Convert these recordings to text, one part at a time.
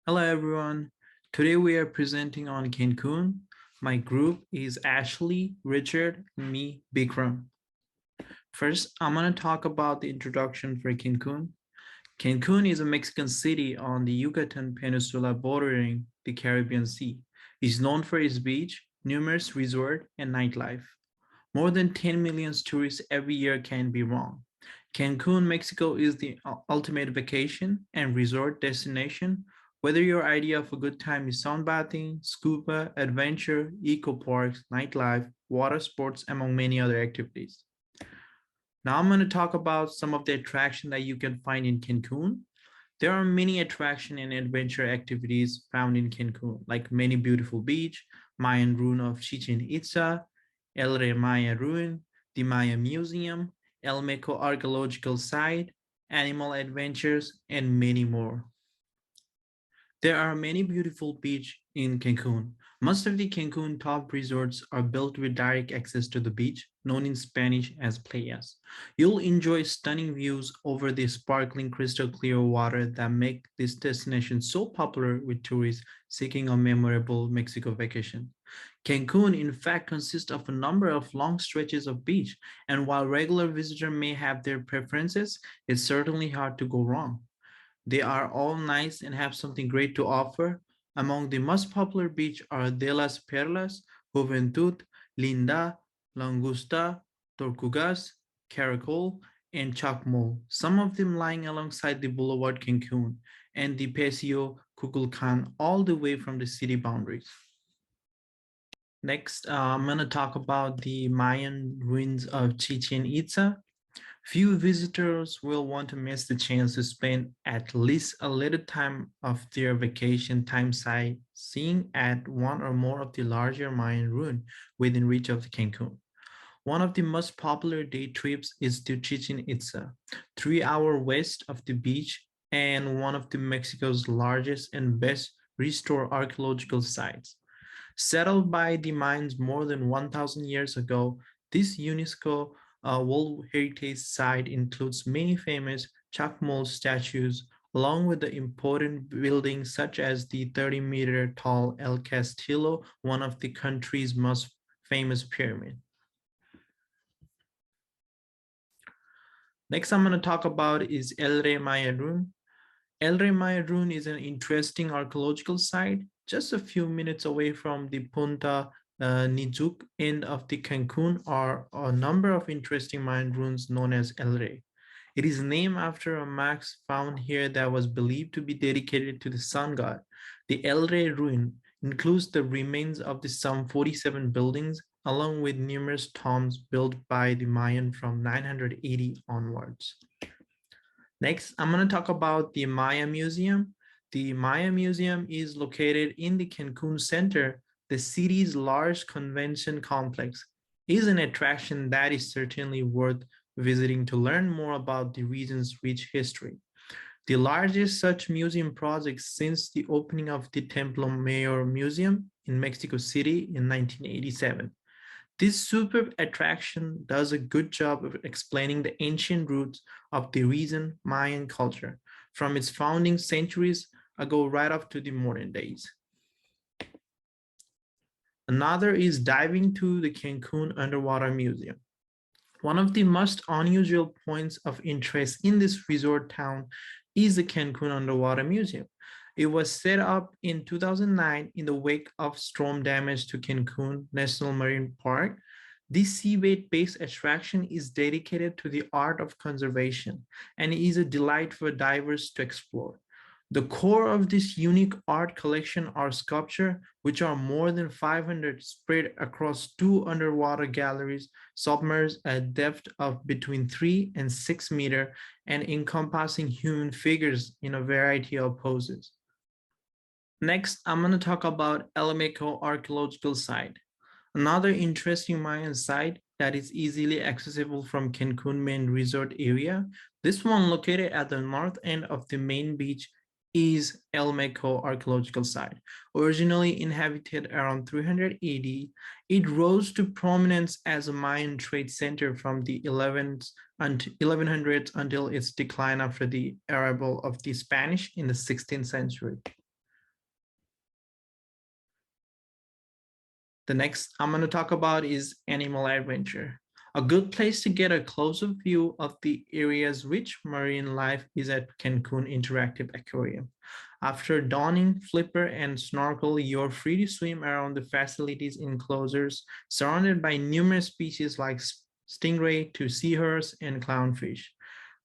Hello everyone. Today we are presenting on Cancun. My group is Ashley, Richard, and me, Bikram. First, I'm going to talk about the introduction for Cancun. Cancun is a Mexican city on the Yucatan Peninsula bordering the Caribbean Sea. It's known for its beach, numerous resorts, and nightlife. More than 10 million tourists every year can be wrong. Cancun, Mexico is the ultimate vacation and resort destination. Whether your idea of a good time is sunbathing, scuba, adventure, eco parks, nightlife, water sports, among many other activities. Now I'm going to talk about some of the attractions that you can find in Cancun. There are many attraction and adventure activities found in Cancun, like many beautiful beach, Mayan ruin of Chichen Itza, El Rey Maya ruin, the Maya Museum, El Meco archaeological site, animal adventures, and many more. There are many beautiful beaches in Cancun. Most of the Cancun top resorts are built with direct access to the beach, known in Spanish as playas. You'll enjoy stunning views over the sparkling crystal clear water that make this destination so popular with tourists seeking a memorable Mexico vacation. Cancun, in fact, consists of a number of long stretches of beach, and while regular visitors may have their preferences, it's certainly hard to go wrong. They are all nice and have something great to offer. Among the most popular beaches are De las Perlas, Juventud, Linda, Langusta, Tortugas, Caracol, and Chacmol, some of them lying alongside the Boulevard Cancun and the Paseo Kukulcan all the way from the city boundaries. Next, I'm going to talk about the Mayan ruins of Chichen Itza. Few visitors will want to miss the chance to spend at least a little time of their vacation time sightseeing at one or more of the larger Mayan ruins within reach of Cancun. One of the most popular day trips is to Chichen Itza, 3 hours west of the beach and one of the Mexico's largest and best restored archaeological sites. Settled by the Mayans more than 1,000 years ago, this UNESCO World Heritage Site includes many famous Chacmol statues, along with the important buildings such as the 30-meter tall El Castillo, one of the country's most famous pyramids. Next I'm going to talk about is El Rey Maya Ruin. El Rey Maya Ruin is an interesting archaeological site just a few minutes away from the Punta Nijuk end of the Cancun are a number of interesting Mayan ruins known as El Rey. It is named after a max found here that was believed to be dedicated to the sun god. The El Rey ruin includes the remains of the some 47 buildings along with numerous tombs built by the Mayan from 980 onwards. Next, I'm going to talk about the Maya Museum. The Maya Museum is located in the Cancun Center, the city's large convention complex. It is an attraction that is certainly worth visiting to learn more about the region's rich history. The largest such museum project since the opening of the Templo Mayor Museum in Mexico City in 1987. This superb attraction does a good job of explaining the ancient roots of the recent Mayan culture, from its founding centuries ago right up to the modern days. Another is diving to the Cancun Underwater Museum. One of the most unusual points of interest in this resort town is the Cancun Underwater Museum. It was set up in 2009 in the wake of storm damage to Cancun National Marine Park. This seabed-based attraction is dedicated to the art of conservation and is a delight for divers to explore. The core of this unique art collection are sculptures, which are more than 500 spread across 2 underwater galleries, submerged at a depth of between 3 and 6 meters and encompassing human figures in a variety of poses. Next, I'm going to talk about El Meco archaeological site. Another interesting Mayan site that is easily accessible from Cancun main resort area. This one located at the north end of the main beach is El Meco archaeological site. Originally inhabited around 380, it rose to prominence as a Mayan trade center from the 1100s until its decline after the arrival of the Spanish in the 16th century. The next I'm going to talk about is animal adventure. A good place to get a closer view of the area's rich marine life is at Cancun Interactive Aquarium. After donning flipper and snorkel, you're free to swim around the facility's enclosures, surrounded by numerous species like stingray to seahorse and clownfish.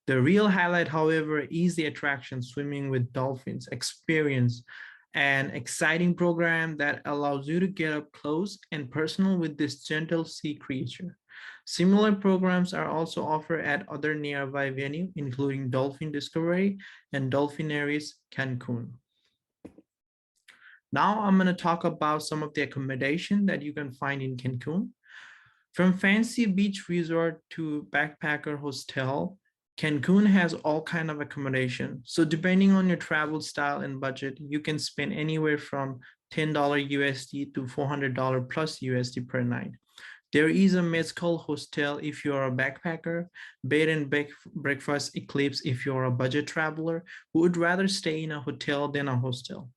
The real highlight, however, is the attraction swimming with dolphins experience, an exciting program that allows you to get up close and personal with this gentle sea creature. Similar programs are also offered at other nearby venues, including Dolphin Discovery and Dolphinaries Cancun. Now I'm going to talk about some of the accommodation that you can find in Cancun. From fancy beach resort to backpacker hostel, Cancun has all kind of accommodation. So depending on your travel style and budget, you can spend anywhere from $10 USD to $400 plus USD per night. There is a mezcal hostel if you're a backpacker, bed and breakfast Eclipse if you're a budget traveler who would rather stay in a hotel than a hostel.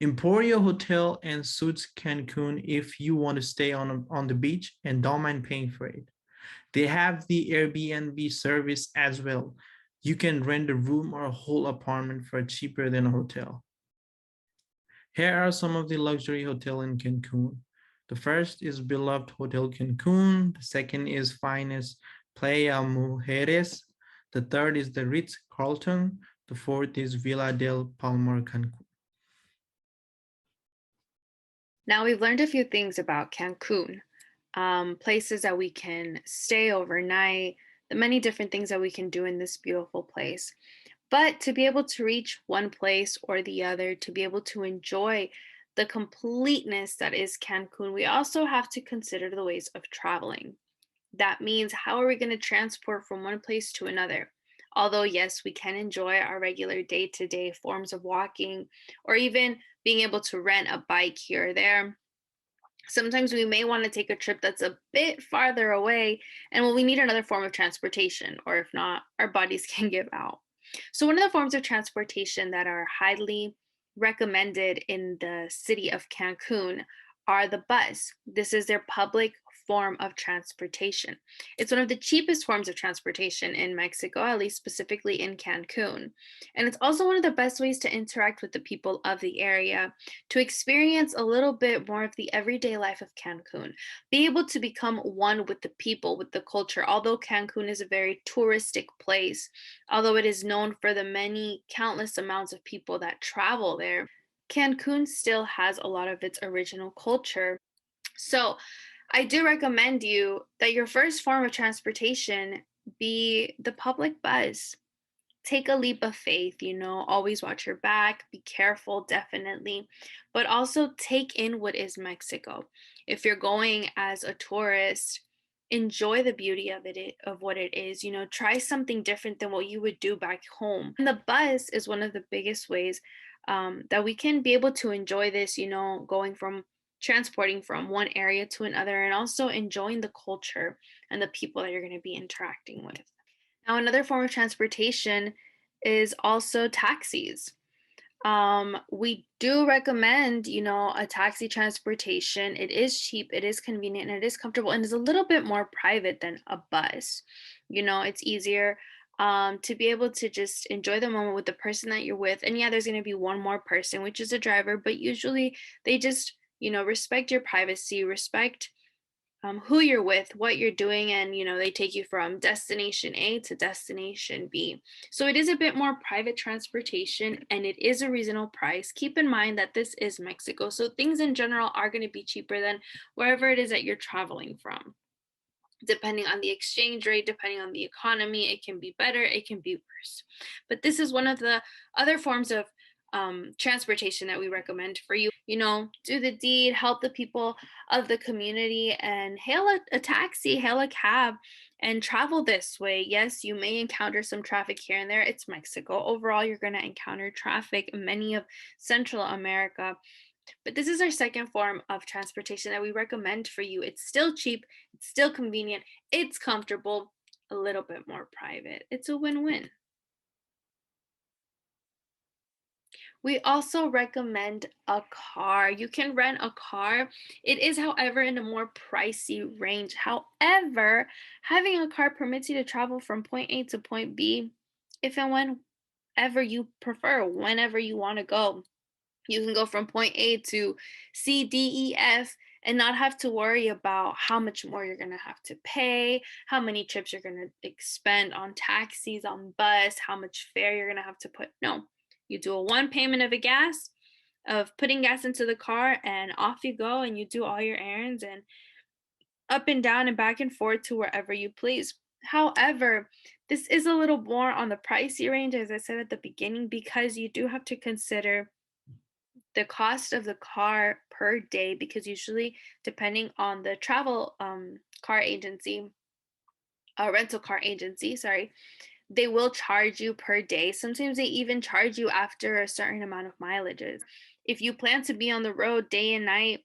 Emporio Hotel and Suites Cancun if you want to stay on the beach and don't mind paying for it. They have the Airbnb service as well. You can rent a room or a whole apartment for cheaper than a hotel. Here are some of the luxury hotels in Cancun. The first is Beloved Hotel Cancun. The second is Finest Playa Mujeres. The third is the Ritz Carlton. The fourth is Villa del Palmar Cancun. Now we've learned a few things about Cancun, places that we can stay overnight, the many different things that we can do in this beautiful place. But to be able to reach one place or the other, to be able to enjoy the completeness that is Cancun, we also have to consider the ways of traveling. That means, how are we going to transport from one place to another? Although, yes, we can enjoy our regular day to day forms of walking or even being able to rent a bike here or there. Sometimes we may want to take a trip that's a bit farther away, and well, we need another form of transportation, or if not, our bodies can give out. So, one of the forms of transportation that are highly recommended in the city of Cancun are the bus. This is their public form of transportation. It's one of the cheapest forms of transportation in Mexico, at least specifically in Cancun. And it's also one of the best ways to interact with the people of the area, to experience a little bit more of the everyday life of Cancun, be able to become one with the people, with the culture. Although Cancun is a very touristic place, although it is known for the many countless amounts of people that travel there, Cancun still has a lot of its original culture. So I do recommend you that your first form of transportation be the public bus. Take a leap of faith, always watch your back, be careful, definitely, but also take in what is Mexico. If you're going as a tourist, enjoy the beauty of it, of what it is, try something different than what you would do back home. And the bus is one of the biggest ways that we can be able to enjoy this, going from transporting from one area to another and also enjoying the culture and the people that you're going to be interacting with. Now, another form of transportation is also taxis. We do recommend, a taxi transportation. It is cheap, it is convenient, and it is comfortable, and is a little bit more private than a bus. It's easier to be able to just enjoy the moment with the person that you're with. And yeah, there's going to be one more person, which is a driver, but usually they just, respect your privacy, respect who you're with, what you're doing, and they take you from destination A to destination B. So it is a bit more private transportation, and it is a reasonable price. Keep in mind that this is Mexico, so things in general are going to be cheaper than wherever it is that you're traveling from. Depending on the exchange rate, depending on the economy, it can be better, it can be worse. But this is one of the other forms of transportation that we recommend for you. Do the deed, help the people of the community, and hail a taxi, hail a cab, and travel this way. Yes, you may encounter some traffic here and there. It's Mexico. Overall, you're going to encounter traffic in many of Central America. But this is our second form of transportation that we recommend for you. It's still cheap, it's still convenient, it's comfortable, a little bit more private. It's a win-win. We also recommend a car. You can rent a car. It is, however, in a more pricey range. However, having a car permits you to travel from point A to point B if and whenever you prefer, whenever you want to go. You can go from point A to C, D, E, F, and not have to worry about how much more you're going to have to pay, how many trips you're going to expend on taxis, on bus, how much fare you're going to have to put. No, you do a one payment of a gas, of putting gas into the car, and off you go, and you do all your errands and up and down and back and forth to wherever you please. However, this is a little more on the pricey range, as I said at the beginning, because you do have to consider the cost of the car per day, because usually depending on the travel car agency, rental car agency, sorry, they will charge you per day. Sometimes they even charge you after a certain amount of mileages. If you plan to be on the road day and night,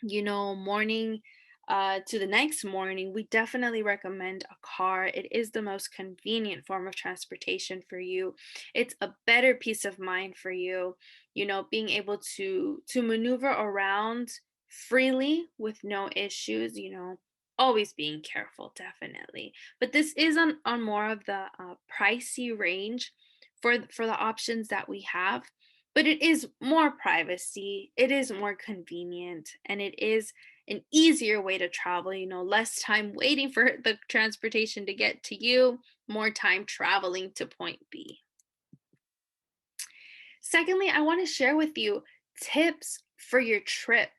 morning to the next morning, we definitely recommend a car. It is the most convenient form of transportation for you. It's a better peace of mind for you, being able to maneuver around freely with no issues, always being careful, definitely. But this is on more of the pricey range for the options that we have, but it is more privacy, it is more convenient, and it is an easier way to travel, less time waiting for the transportation to get to you, more time traveling to point B. Secondly, I want to share with you tips for your trip.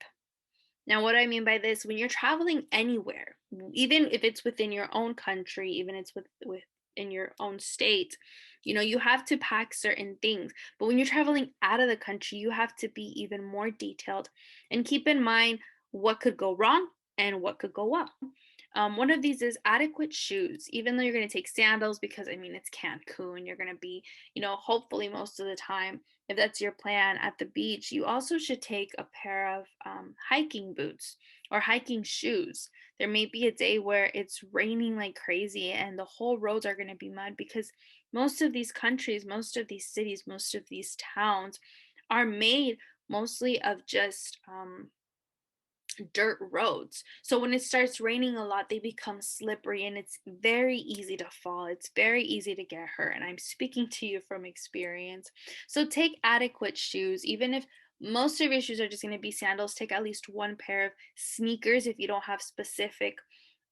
Now, what I mean by this, when you're traveling anywhere, even if it's within your own country, even if it's within your own state, you have to pack certain things. But when you're traveling out of the country, you have to be even more detailed and keep in mind what could go wrong and what could go well. One of these is adequate shoes, even though you're going to take sandals because, I mean, it's Cancun. You're going to be, hopefully most of the time, if that's your plan at the beach, you also should take a pair of hiking boots or hiking shoes. There may be a day where it's raining like crazy and the whole roads are going to be mud, because most of these countries, most of these cities, most of these towns are made mostly of just dirt roads. So when it starts raining a lot, they become slippery and it's very easy to fall. It's very easy to get hurt. And I'm speaking to you from experience. So take adequate shoes, even if most of your shoes are just going to be sandals. Take at least one pair of sneakers if you don't have specific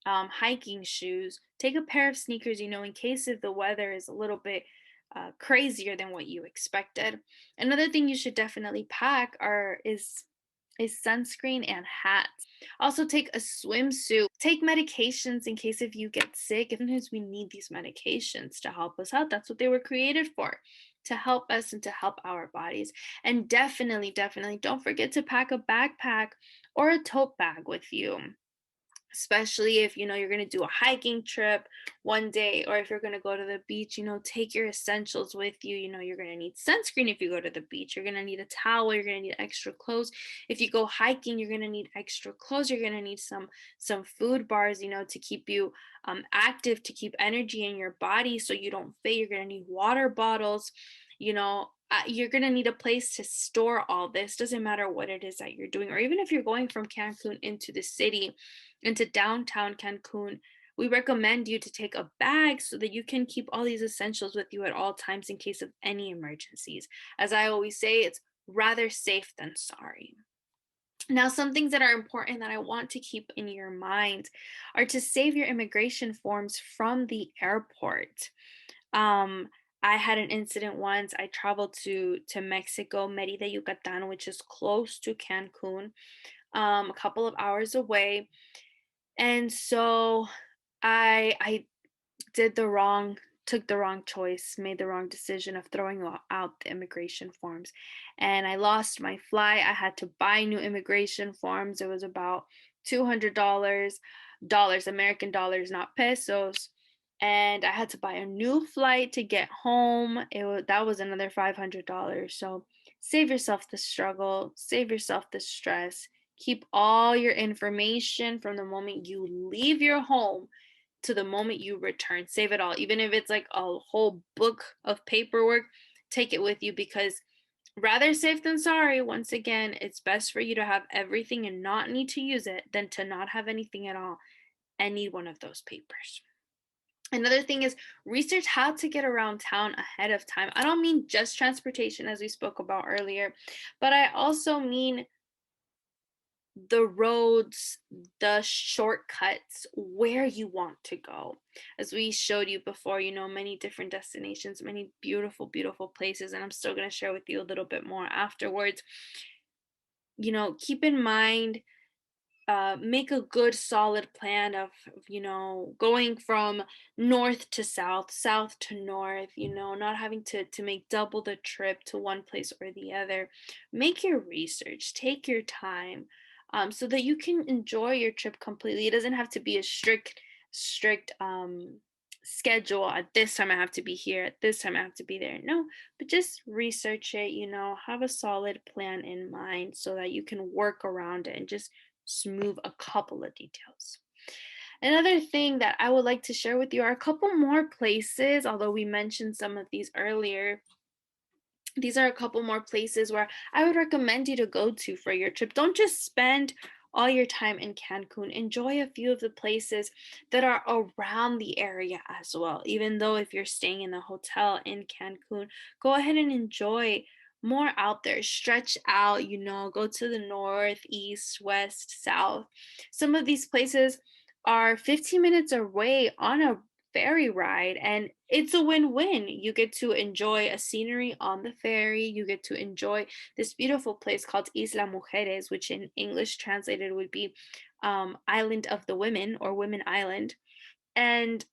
hiking shoes. Take a pair of sneakers, in case if the weather is a little bit crazier than what you expected. Another thing you should definitely pack is sunscreen and hats. Also take a swimsuit. Take medications in case if you get sick. If sometimes we need these medications to help us out. That's what they were created for, to help us and to help our bodies. And definitely, definitely don't forget to pack a backpack or a tote bag with you, especially if you're going to do a hiking trip one day, or if you're going to go to the beach. Take your essentials with you. You're going to need sunscreen if you go to the beach. You're going to need a towel. You're going to need extra clothes. If you go hiking, you're going to need extra clothes. You're going to need some food bars, to keep you active, to keep energy in your body so you don't faint. You're going to need water bottles. You're going to need a place to store all this. Doesn't matter what it is that you're doing, or even if you're going from Cancun into the city, into downtown Cancun, we recommend you to take a bag so that you can keep all these essentials with you at all times in case of any emergencies. As I always say, it's rather safe than sorry. Now, some things that are important that I want to keep in your mind are to save your immigration forms from the airport. Um, I had an incident once. I traveled to Mexico, Merida, Yucatan, which is close to Cancun, a couple of hours away. And so I did the wrong took the wrong choice, made the wrong decision of throwing out the immigration forms. And I lost my flight. I had to buy new immigration forms. It was about $200, American dollars, not pesos. And I had to buy a new flight to get home. That was another $500. So save yourself the struggle, save yourself the stress. Keep all your information from the moment you leave your home to the moment you return. Save it all, even if it's like a whole book of paperwork. Take it with you, because Rather safe than sorry. Once again, it's best for you to have everything and not need to use it than to not have anything at all and need one of those papers. Another thing is research how to get around town ahead of time. I don't mean just transportation, as we spoke about earlier, but I also mean the roads, the shortcuts, where you want to go. As we showed you before, many different destinations, many beautiful, beautiful places, and I'm still going to share with you a little bit more afterwards. Keep in mind, make a good solid plan of going from north to south, south to north, not having to make double the trip to one place or the other. Make your research, take your time, so that you can enjoy your trip completely. It doesn't have to be a strict schedule. At this time I have to be here, at this time I have to be there. No, but just research it, have a solid plan in mind so that you can work around it and just smooth a couple of details. Another thing that I would like to share with you are a couple more places, although we mentioned some of these earlier. These are a couple more places where I would recommend you to go to for your trip. Don't just spend all your time in Cancun. Enjoy a few of the places that are around the area as well. Even though if you're staying in a hotel in Cancun, go ahead and enjoy more out there. Stretch out, go to the north, east, west, south. Some of these places are 15 minutes away on a ferry ride, and it's a win-win. You get to enjoy a scenery on the ferry, you get to enjoy this beautiful place called Isla Mujeres, which in English translated would be island of the women or women island. And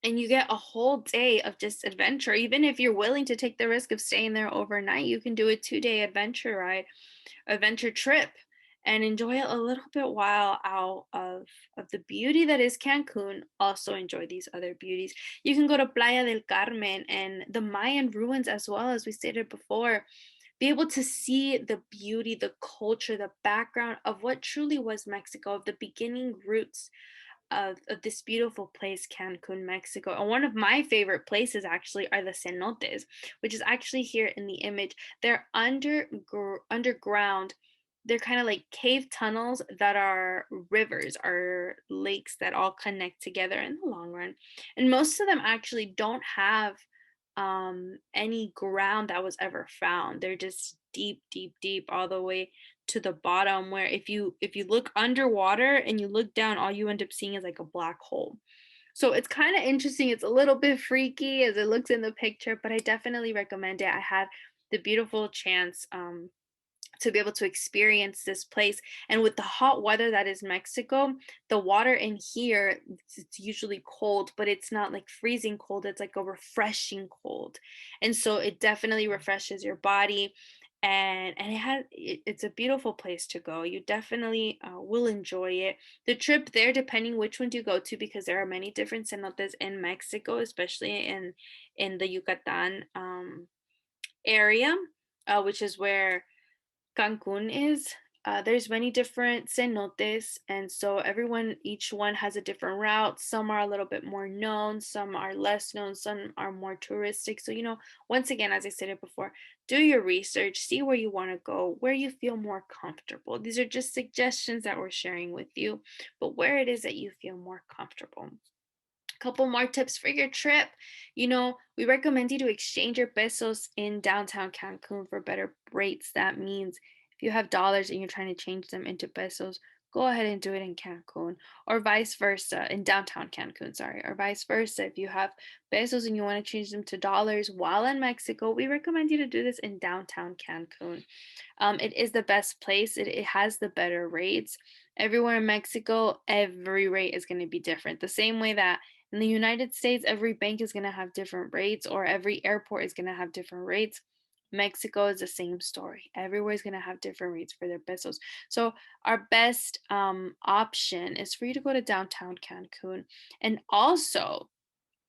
and you get a whole day of just adventure. Even if you're willing to take the risk of staying there overnight, you can do a 2-day adventure trip and enjoy it a little bit while out of the beauty that is Cancun. Also enjoy these other beauties. You can go to Playa del Carmen and the Mayan ruins as well, as we stated before. Be able to see the beauty, the culture, the background of what truly was Mexico, of the beginning roots of this beautiful place, Cancun, Mexico. And one of my favorite places actually are the cenotes, which is actually here in the image. They're underground. They're kind of like cave tunnels that are rivers, are lakes that all connect together in the long run. And most of them actually don't have any ground that was ever found. They're just deep, deep, deep, all the way to the bottom, where if you look underwater and you look down, all you end up seeing is like a black hole. So it's kind of interesting. It's a little bit freaky as it looks in the picture, but I definitely recommend it. I had the beautiful chance to be able to experience this place. And with the hot weather that is Mexico, the water in here, it's usually cold, but it's not like freezing cold. It's like a refreshing cold. And so it definitely refreshes your body. And it's a beautiful place to go. You definitely will enjoy it. The trip there, depending which one you go to, because there are many different cenotes in Mexico, especially in the Yucatan area, which is where Cancun is. There's many different cenotes, and so each one has a different route. Some are a little bit more known, some are less known, some are more touristic. So, once again, as I stated before, do your research, see where you want to go, where you feel more comfortable. These are just suggestions that we're sharing with you, but where it is that you feel more comfortable. Couple more tips for your trip. We recommend you to exchange your pesos in downtown Cancun for better rates. That means if you have dollars and you're trying to change them into pesos, go ahead and do it in Cancun, or vice versa, in downtown Cancun, sorry, or vice versa. If you have pesos and you want to change them to dollars while in Mexico, we recommend you to do this in downtown Cancun. It is the best place. It has the better rates. Everywhere in Mexico, every rate is going to be different. The same way that in the United States, every bank is going to have different rates, or every airport is going to have different rates. Mexico is the same story. Everywhere is going to have different rates for their pesos. So, our best option is for you to go to downtown Cancun. And also,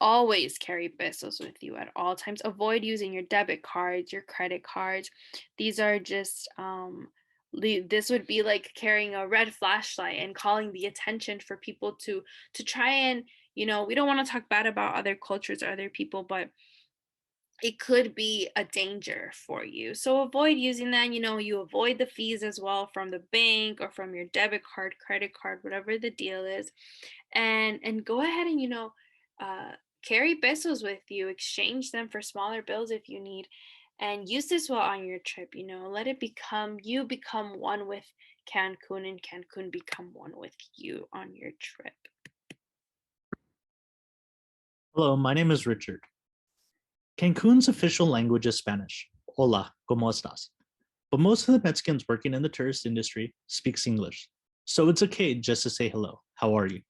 always carry pesos with you at all times. Avoid using your debit cards, your credit cards. These are just this would be like carrying a red flashlight and calling the attention for people to try and, we don't want to talk bad about other cultures or other people, but it could be a danger for you. So avoid using that. You avoid the fees as well from the bank or from your debit card, credit card, whatever the deal is. And go ahead and uh, carry pesos with you, exchange them for smaller bills if you need, and use this while on your trip. Let it become you become one with Cancun, and Cancun become one with you on your trip. Hello, my name is Richard. Cancun's official language is Spanish. Hola, ¿cómo estás? But most of the Mexicans working in the tourist industry speaks English. So it's okay just to say hello, how are you?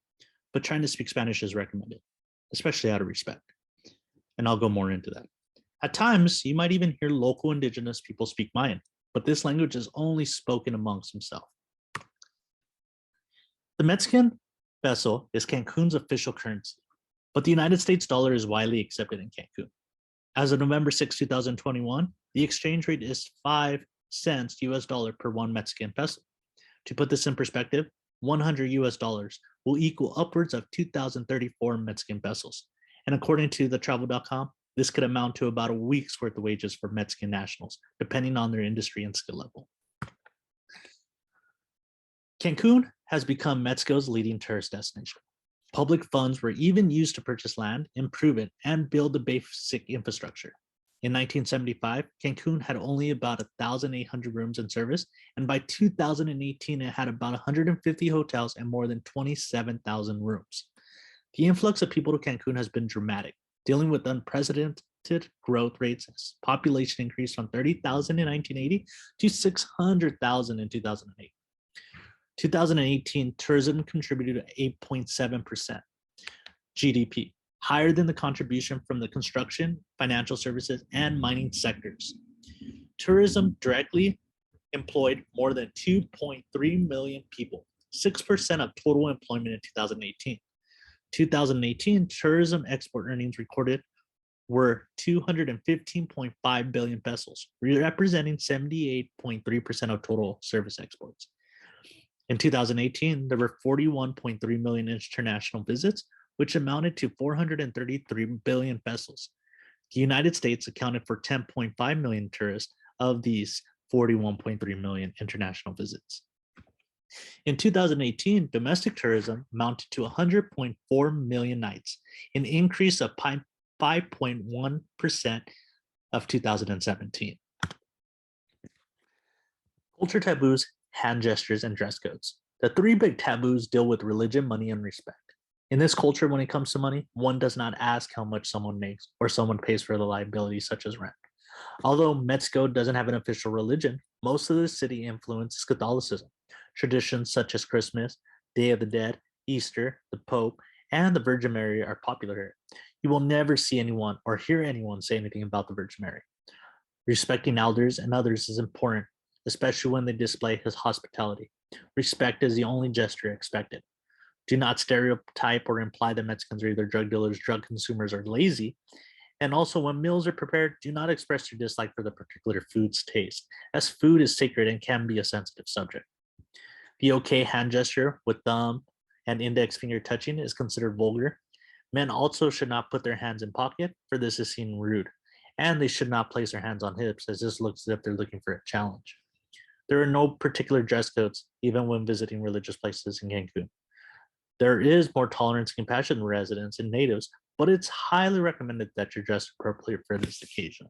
But trying to speak Spanish is recommended, especially out of respect. And I'll go more into that. At times, you might even hear local indigenous people speak Mayan, but this language is only spoken amongst themselves. The Mexican peso is Cancun's official currency, but the United States dollar is widely accepted in Cancun. As of November 6, 2021, the exchange rate is 5 cents US dollar per one Mexican peso. To put this in perspective, 100 US dollars will equal upwards of 2,034 Mexican pesos. And according to thetravel.com, this could amount to about a week's worth of wages for Mexican nationals, depending on their industry and skill level. Cancun has become Mexico's leading tourist destination. Public funds were even used to purchase land, improve it, and build the basic infrastructure. In 1975, Cancun had only about 1,800 rooms in service, and by 2018, it had about 150 hotels and more than 27,000 rooms. The influx of people to Cancun has been dramatic, dealing with unprecedented growth rates as population increased from 30,000 in 1980 to 600,000 in 2008. 2018, tourism contributed to 8.7% GDP, higher than the contribution from the construction, financial services, and mining sectors. Tourism directly employed more than 2.3 million people, 6% of total employment in 2018. 2018, tourism export earnings recorded were 215.5 billion pesos, representing 78.3% of total service exports. In 2018, there were 41.3 million international visits, which amounted to 433 billion pesos. The United States accounted for 10.5 million tourists of these 41.3 million international visits. In 2018, domestic tourism amounted to 100.4 million nights, an increase of 5.1% of 2017. Culture taboos, hand gestures, and dress codes. The three big taboos deal with religion, money, and respect. In this culture, when it comes to money, one does not ask how much someone makes or someone pays for the liabilities such as rent. Although Mexico doesn't have an official religion, most of the city influence is Catholicism. Traditions such as Christmas, Day of the Dead, Easter, the Pope, and the Virgin Mary are popular here. You will never see anyone or hear anyone say anything about the Virgin Mary. Respecting elders and others is important, especially when they display his hospitality. Respect is the only gesture expected. Do not stereotype or imply that Mexicans are either drug dealers, drug consumers, or lazy. And also, when meals are prepared, do not express your dislike for the particular food's taste, as food is sacred and can be a sensitive subject. The okay hand gesture with thumb and index finger touching is considered vulgar. Men also should not put their hands in pocket, for this is seen rude. And they should not place their hands on hips, as this looks as if they're looking for a challenge. There are no particular dress codes, even when visiting religious places in Cancun. There is more tolerance and compassion in residents and natives, but it's highly recommended that you're dressed appropriately for this occasion.